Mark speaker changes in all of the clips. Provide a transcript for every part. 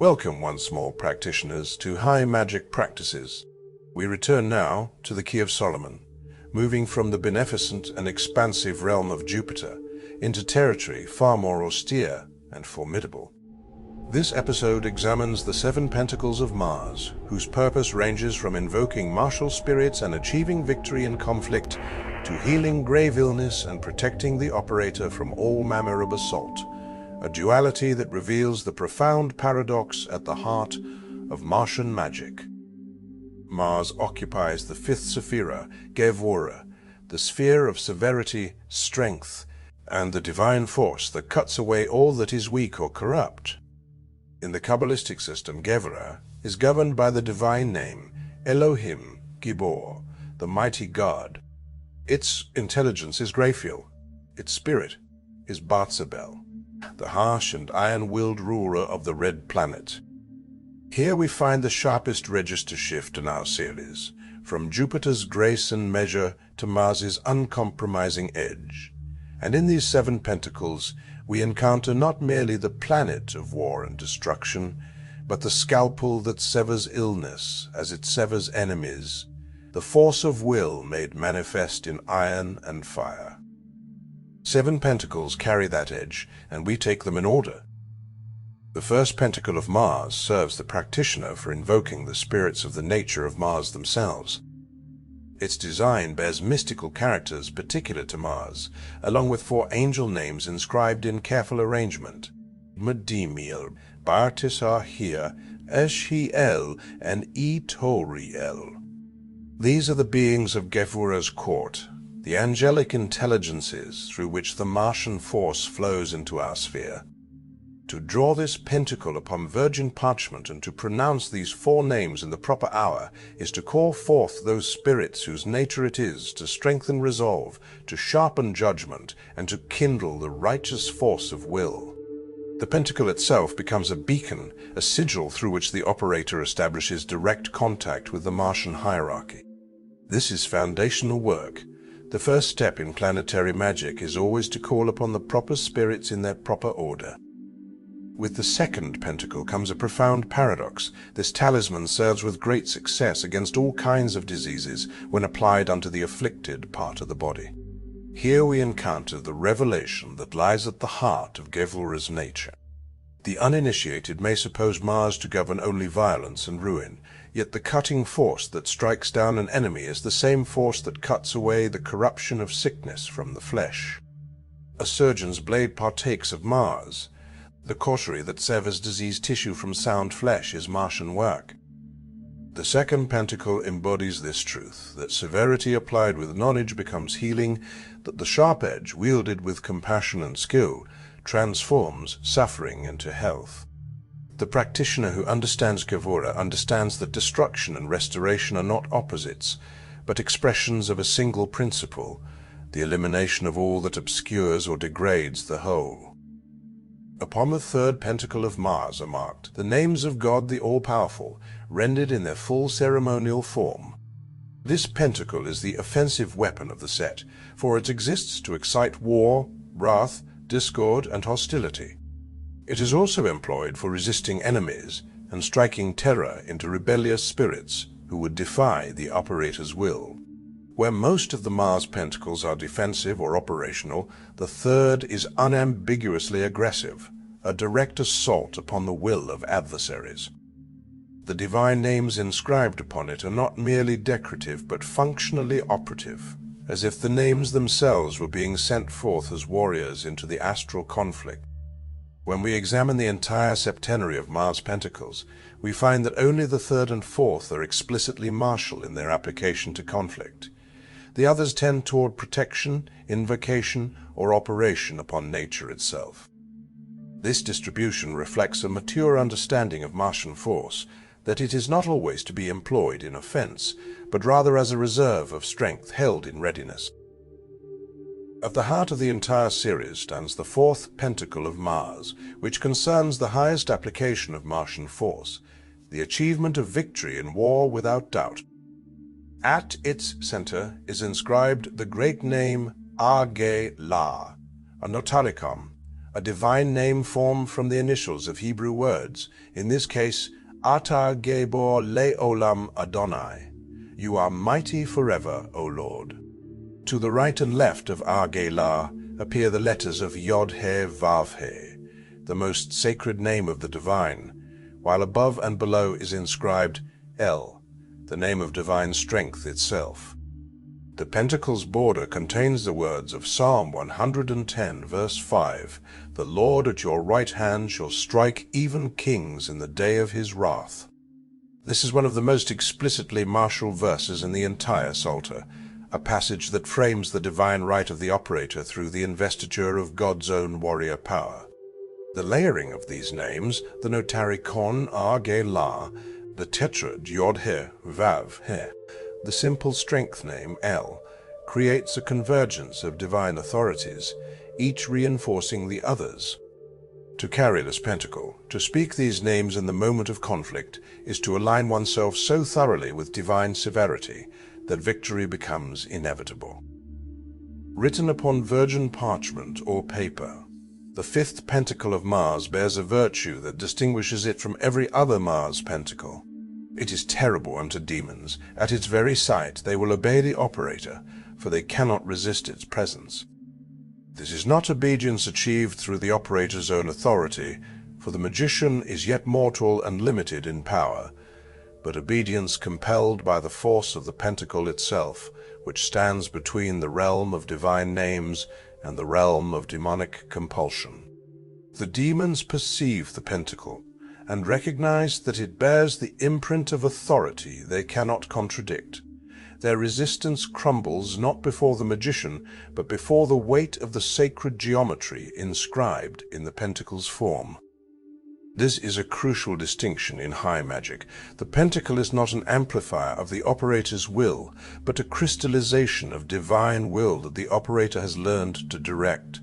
Speaker 1: Welcome once more, practitioners, to High Magic Practices. We return now to the Key of Solomon, moving from the beneficent and expansive realm of Jupiter into territory far more austere and formidable. This episode examines the Seven Pentacles of Mars, whose purpose ranges from invoking martial spirits and achieving victory in conflict to healing grave illness and protecting the operator from all manner of assault. A duality that reveals the profound paradox at the heart of Martian magic. Mars occupies the fifth sephira, Gevurah, the sphere of severity, strength, and the divine force that cuts away all that is weak or corrupt. In the Kabbalistic system, Gevurah is governed by the divine name Elohim Gibor, the mighty God. Its intelligence is Raphael, its spirit is Bartzachiah, the harsh and iron-willed ruler of the Red Planet. Here we find the sharpest register shift in our series, from Jupiter's grace and measure to Mars's uncompromising edge. And in these seven pentacles, we encounter not merely the planet of war and destruction, but the scalpel that severs illness as it severs enemies, the force of will made manifest in iron and fire. Seven pentacles carry that edge, and we take them in order. The First Pentacle of Mars serves the practitioner for invoking the spirits of the nature of Mars themselves. Its design bears mystical characters particular to Mars, along with 4 angel names inscribed in careful arrangement: Madimiel, Bartzachiah, Eschiel, and Ithuriel. These are the beings of Gevurah's court, the angelic intelligences through which the Martian force flows into our sphere. To draw this pentacle upon virgin parchment and to pronounce these 4 names in the proper hour is to call forth those spirits whose nature it is to strengthen resolve, to sharpen judgment, and to kindle the righteous force of will. The pentacle itself becomes a beacon, a sigil through which the operator establishes direct contact with the Martian hierarchy. This is foundational work. The first step in planetary magic is always to call upon the proper spirits in their proper order. With the Second Pentacle comes a profound paradox. This talisman serves with great success against all kinds of diseases when applied unto the afflicted part of the body. Here we encounter the revelation that lies at the heart of Gevurah's nature. The uninitiated may suppose Mars to govern only violence and ruin, yet the cutting force that strikes down an enemy is the same force that cuts away the corruption of sickness from the flesh. A surgeon's blade partakes of Mars. The cautery that severs diseased tissue from sound flesh is Martian work. The Second Pentacle embodies this truth, that severity applied with knowledge becomes healing, that the sharp edge wielded with compassion and skill transforms suffering into health. The practitioner who understands Gevurah understands that destruction and restoration are not opposites, but expressions of a single principle, the elimination of all that obscures or degrades the whole. Upon the Third Pentacle of Mars are marked the names of God the All-Powerful, rendered in their full ceremonial form. This pentacle is the offensive weapon of the set, for it exists to excite war, wrath, discord, and hostility. It is also employed for resisting enemies and striking terror into rebellious spirits who would defy the operator's will. Where most of the Mars pentacles are defensive or operational, the third is unambiguously aggressive, a direct assault upon the will of adversaries. The divine names inscribed upon it are not merely decorative but functionally operative, as if the names themselves were being sent forth as warriors into the astral conflict. When we examine the entire septenary of Mars pentacles, we find that only the third and fourth are explicitly martial in their application to conflict. The others tend toward protection, invocation, or operation upon nature itself. This distribution reflects a mature understanding of Martian force, that it is not always to be employed in offense, but rather as a reserve of strength held in readiness. At the heart of the entire series stands the Fourth Pentacle of Mars, which concerns the highest application of Martian force, the achievement of victory in war without doubt. At its center is inscribed the great name AGLA, a notaricon, a divine name formed from the initials of Hebrew words, in this case, Ata Gebor Leolam Adonai. You are mighty forever, O Lord. To the right and left of AGLA appear the letters of Yod-He-Vav-He, the most sacred name of the divine, while above and below is inscribed El, the name of divine strength itself. The pentacle's border contains the words of Psalm 110, verse 5, "The Lord at your right hand shall strike even kings in the day of his wrath." This is one of the most explicitly martial verses in the entire Psalter, a passage that frames the divine right of the operator through the investiture of God's own warrior power. The layering of these names, the notarikon AGLA, the tetrad Yod-He-Vav-He, the simple strength name El, creates a convergence of divine authorities, each reinforcing the others. To carry this pentacle, to speak these names in the moment of conflict, is to align oneself so thoroughly with divine severity that victory becomes inevitable. Written upon virgin parchment or paper, the Fifth Pentacle of Mars bears a virtue that distinguishes it from every other Mars pentacle. It is terrible unto demons. At its very sight they will obey the operator, for they cannot resist its presence. This is not obedience achieved through the operator's own authority, for the magician is yet mortal and limited in power, but obedience compelled by the force of the pentacle itself, which stands between the realm of divine names and the realm of demonic compulsion. The demons perceive the pentacle and recognize that it bears the imprint of authority they cannot contradict. Their resistance crumbles not before the magician, but before the weight of the sacred geometry inscribed in the pentacle's form. This is a crucial distinction in high magic. The pentacle is not an amplifier of the operator's will, but a crystallization of divine will that the operator has learned to direct.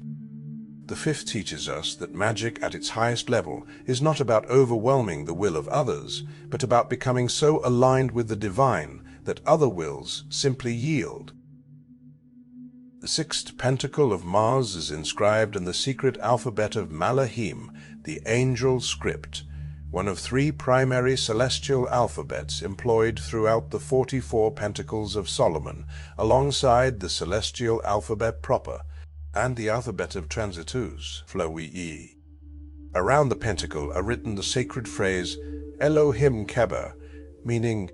Speaker 1: The fifth teaches us that magic at its highest level is not about overwhelming the will of others, but about becoming so aligned with the divine that other wills simply yield. The Sixth Pentacle of Mars is inscribed in the secret alphabet of Malahim, the angel script, one of three primary celestial alphabets employed throughout the 44 Pentacles of Solomon, alongside the celestial alphabet proper, and the alphabet of transitus, Flowii. Around the pentacle are written the sacred phrase Elohim Keber, meaning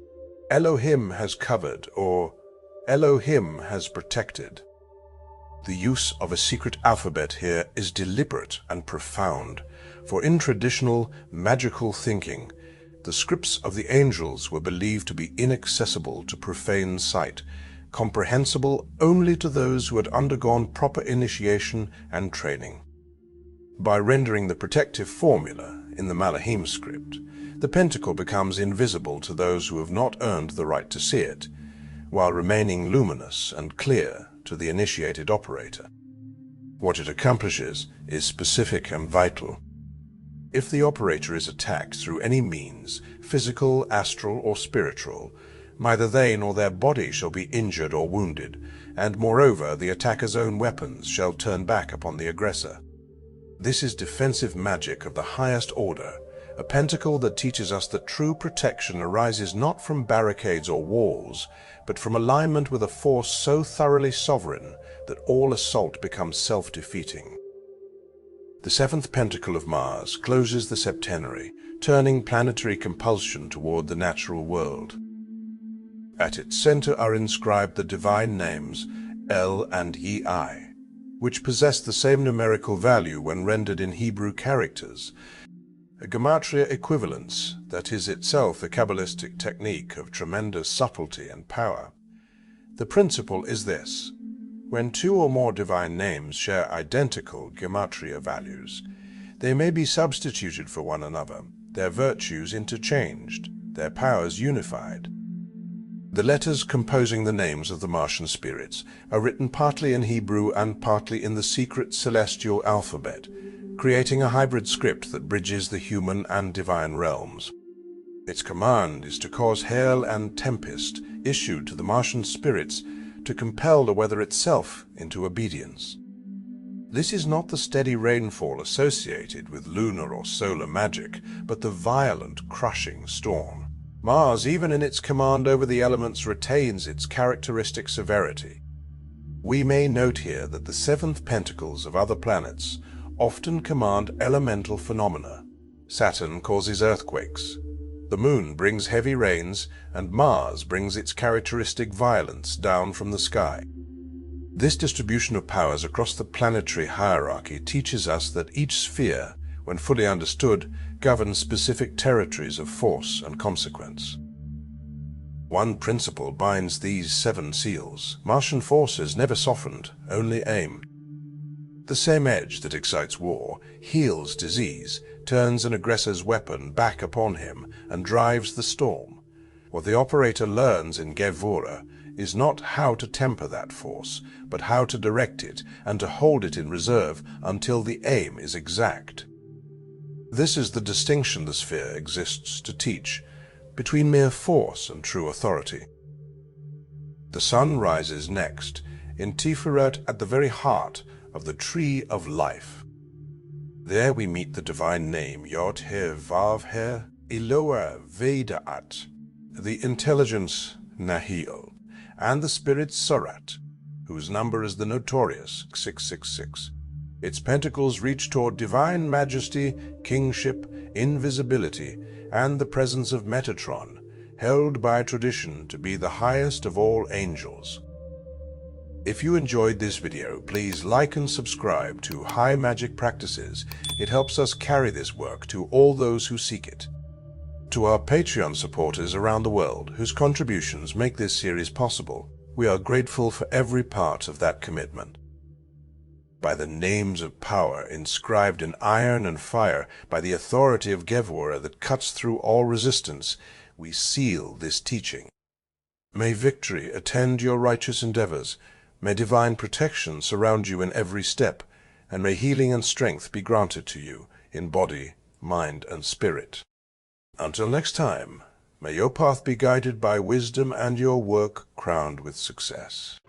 Speaker 1: Elohim has covered or Elohim has protected. The use of a secret alphabet here is deliberate and profound, for in traditional magical thinking, the scripts of the angels were believed to be inaccessible to profane sight, comprehensible only to those who had undergone proper initiation and training. By rendering the protective formula in the Malahim script, the pentacle becomes invisible to those who have not earned the right to see it, while remaining luminous and clear to the initiated operator. What it accomplishes is specific and vital. If the operator is attacked through any means, physical, astral, or spiritual, neither they nor their body shall be injured or wounded, and moreover the attacker's own weapons shall turn back upon the aggressor. This is defensive magic of the highest order, a pentacle that teaches us that true protection arises not from barricades or walls, but from alignment with a force so thoroughly sovereign that all assault becomes self-defeating. The Seventh Pentacle of Mars closes the septenary, turning planetary compulsion toward the natural world. At its center are inscribed the divine names El and Yi, which possess the same numerical value when rendered in Hebrew characters, a gematria equivalence that is itself a Kabbalistic technique of tremendous subtlety and power. The principle is this: when two or more divine names share identical gematria values, they may be substituted for one another, their virtues interchanged, their powers unified. The letters composing the names of the Martian spirits are written partly in Hebrew and partly in the secret celestial alphabet, creating a hybrid script that bridges the human and divine realms. Its command is to cause hail and tempest issued to the Martian spirits to compel the weather itself into obedience. This is not the steady rainfall associated with lunar or solar magic, but the violent, crushing storm. Mars, even in its command over the elements, retains its characteristic severity. We may note here that the seventh pentacles of other planets often command elemental phenomena. Saturn causes earthquakes, the Moon brings heavy rains, and Mars brings its characteristic violence down from the sky. This distribution of powers across the planetary hierarchy teaches us that each sphere, when fully understood, governs specific territories of force and consequence. One principle binds these 7 seals. Martian forces never softened, only aimed. The same edge that excites war, heals disease, turns an aggressor's weapon back upon him, and drives the storm. What the operator learns in Gevurah is not how to temper that force, but how to direct it and to hold it in reserve until the aim is exact. This is the distinction the sphere exists to teach between mere force and true authority. The sun rises next, in Tiferet, at the very heart of the Tree of Life. There we meet the divine name Yod-He-Vav-He Eloah Vedaat, the intelligence Nahil, and the spirit Surat, whose number is the notorious 666. Its pentacles reach toward divine majesty, kingship, invisibility, and the presence of Metatron, held by tradition to be the highest of all angels. If you enjoyed this video, please like and subscribe to High Magic Practices. It helps us carry this work to all those who seek it. To our Patreon supporters around the world, whose contributions make this series possible, we are grateful for every part of that commitment. By the names of power inscribed in iron and fire, by the authority of Gevurah that cuts through all resistance, we seal this teaching. May victory attend your righteous endeavors, may divine protection surround you in every step, and may healing and strength be granted to you in body, mind, and spirit. Until next time, may your path be guided by wisdom and your work crowned with success.